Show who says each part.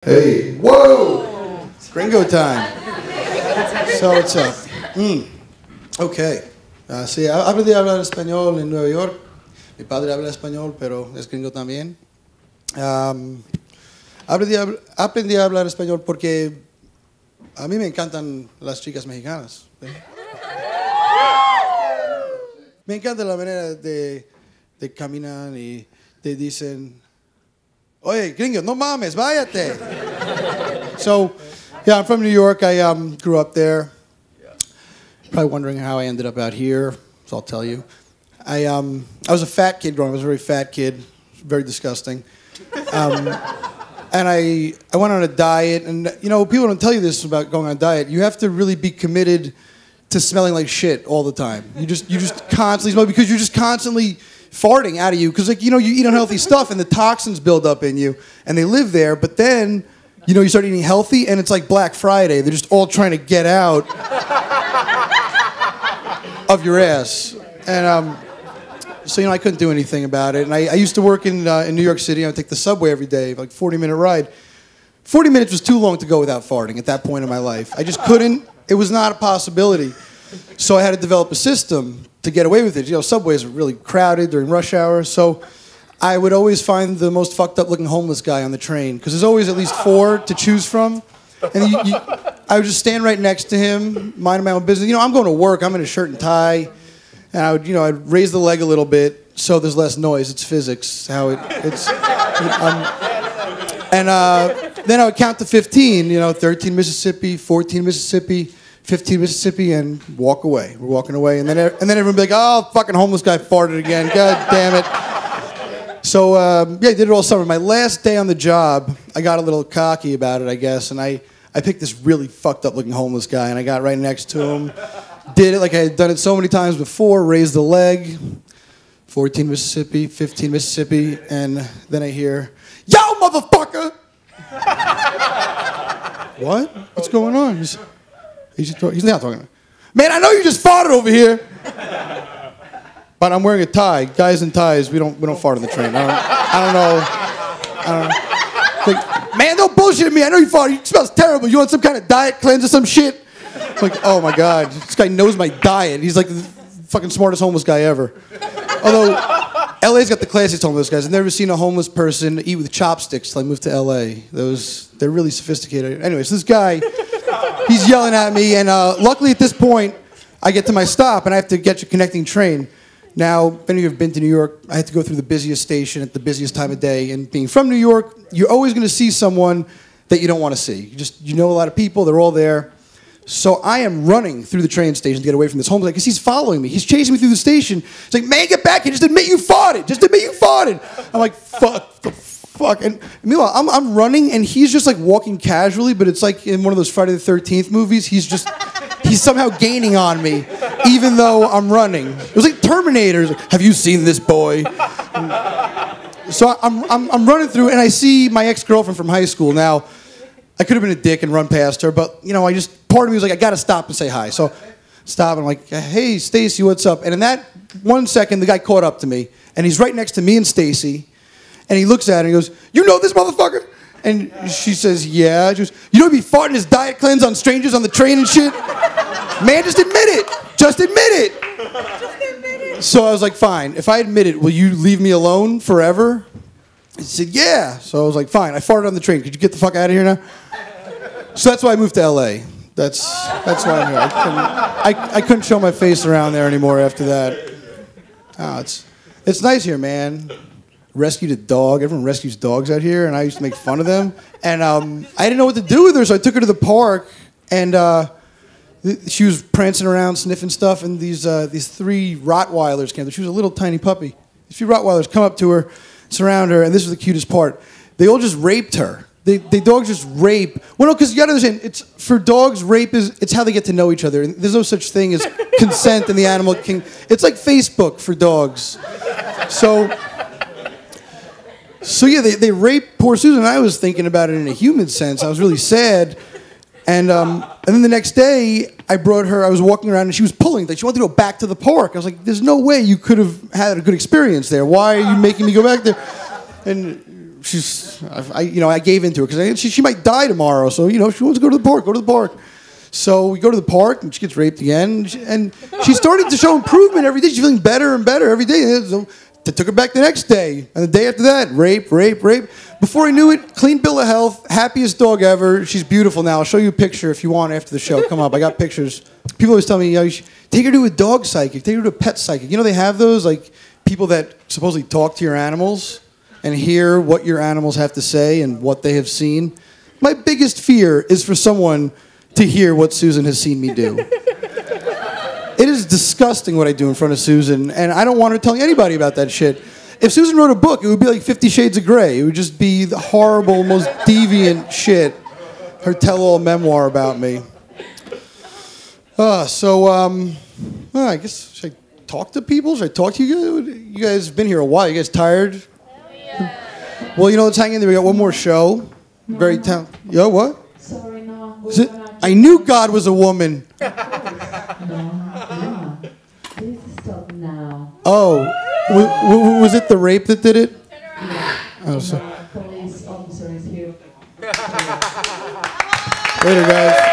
Speaker 1: Hey, whoa! Gringo time. So what's up? Okay. Sí, aprendí a hablar español en Nueva York. Mi padre habla español, pero es gringo también. Aprendí a hablar español porque a mí me encantan las chicas mexicanas. Me encanta la manera de caminar y te dicen, oye, gringo, no mames, váyate. So, yeah, I'm from New York. I grew up there. Probably wondering how I ended up out here, so I'll tell you. I was a fat kid growing up. I was a very fat kid, very disgusting. And I went on a diet, and you know, people don't tell you this about going on a diet. You have to really be committed to smelling like shit all the time. You just constantly smell because you're just constantly farting out of you because, like, you know, you eat unhealthy stuff and the toxins build up in you and they live there. But then, you know, you start eating healthy and it's like Black Friday. They're just all trying to get out of your ass. And so, you know, I couldn't do anything about it. And I used to work in New York City. I would take the subway every day, like 40-minute ride. 40 minutes was too long to go without farting at that point in my life. I just couldn't. It was not a possibility. So I had to develop a system to get away with it. You know, subways are really crowded during rush hour. So I would always find the most fucked up looking homeless guy on the train because there's always at least 4 to choose from. And I would just stand right next to him, minding my own business. You know, I'm going to work. I'm in a shirt and tie. And I would, you know, I'd raise the leg a little bit so there's less noise. It's physics. Then I would count to 15, you know, 13 Mississippi, 14 Mississippi, 15 Mississippi, and walk away. We're walking away. And then everyone would be like, oh, fucking homeless guy farted again. God damn it. So, yeah, I did it all summer. My last day on the job, I got a little cocky about it, I guess, and I picked this really fucked up looking homeless guy, and I got right next to him. Did it like I had done it so many times before, raised the leg, 14 Mississippi, 15 Mississippi, and then I hear, yo, motherfucker! What? What's going on? He's not talking. Man, I know you just farted over here, but I'm wearing a tie. Guys in ties, we don't fart on the train. I don't know. Like, man, don't bullshit me. I know you farted. It smells terrible. You want some kind of diet cleanse or some shit? Like, oh my God, this guy knows my diet. He's like the fucking smartest homeless guy ever. Although LA's got the classiest homeless guys. I've never seen a homeless person eat with chopsticks till I moved to LA. They're really sophisticated. Anyways, this guy, he's yelling at me, and luckily at this point, I get to my stop, and I have to catch a connecting train. Now, if any of you have been to New York, I had to go through the busiest station at the busiest time of day, and being from New York, you're always going to see someone that you don't want to see. You know a lot of people, they're all there. So I am running through the train station to get away from this homeless guy because he's following me. He's chasing me through the station. He's like, man, get back here. Just admit you farted. Just admit you farted. I'm like, fuck. And meanwhile, I'm running, and he's just like walking casually, but it's like in one of those Friday the 13th movies. He's somehow gaining on me, even though I'm running. It was like Terminator. Like, have you seen this boy? So I'm running through, and I see my ex-girlfriend from high school. Now, I could have been a dick and run past her, but, you know, part of me was like, I got to stop and say hi. So stop, and I'm like, hey, Stacy, what's up? And in that 1 second, the guy caught up to me, and he's right next to me and Stacy, and he looks at her and he goes, you know this motherfucker? And she says, yeah. She goes, you know he'd be farting his diet cleanse on strangers on the train and shit? Man, just admit it. Just admit it. Just admit it. So I was like, fine. If I admit it, will you leave me alone forever? He said, yeah. So I was like, fine. I farted on the train. Could you get the fuck out of here now? So that's why I moved to LA. That's why I'm here. I couldn't show my face around there anymore after that. Oh, it's nice here, man. Rescued a dog. Everyone rescues dogs out here, and I used to make fun of them. And I didn't know what to do with her, so I took her to the park, and she was prancing around, sniffing stuff, and these 3 Rottweilers came. She was a little tiny puppy. These 3 Rottweilers come up to her, surround her, and this was the cutest part. They all just raped her. The dogs just rape. Well, no, because you gotta understand, for dogs, rape it's how they get to know each other. There's no such thing as consent in the animal kingdom. It's like Facebook for dogs. So yeah, they raped poor Susan. I was thinking about it in a human sense. I was really sad. And then the next day, I was walking around, and she was pulling. Like, she wanted to go back to the park. I was like, there's no way you could have had a good experience there. Why are you making me go back there? And I gave into her because she might die tomorrow. So, she wants to go to the park. Go to the park. So we go to the park, and she gets raped again. And she started to show improvement every day. She's feeling better and better every day. So they took her back the next day. And the day after that, rape. Before I knew it, clean bill of health, happiest dog ever. She's beautiful now. I'll show you a picture if you want after the show. Come up. I got pictures. People always tell me, you should take her to a dog psychic. Take her to a pet psychic. They have those, like, people that supposedly talk to your animals and hear what your animals have to say and what they have seen. My biggest fear is for someone to hear what Susan has seen me do. It is disgusting what I do in front of Susan, and I don't want her telling anybody about that shit. If Susan wrote a book, it would be like 50 Shades of Grey. It would just be the horrible, most deviant shit. Her tell-all memoir about me. I guess, should I talk to people? Should I talk to you guys? You guys have been here a while. You guys tired? Yeah. Well, let's hang in there. We got one more show. Very talented. Yo, what?
Speaker 2: Sorry, no.
Speaker 1: I knew God was a woman.
Speaker 2: No. Please stop now.
Speaker 1: Oh, was it the rape that did it?
Speaker 2: Yeah.
Speaker 1: Oh, so.
Speaker 2: Police officer is here.
Speaker 1: Later, guys.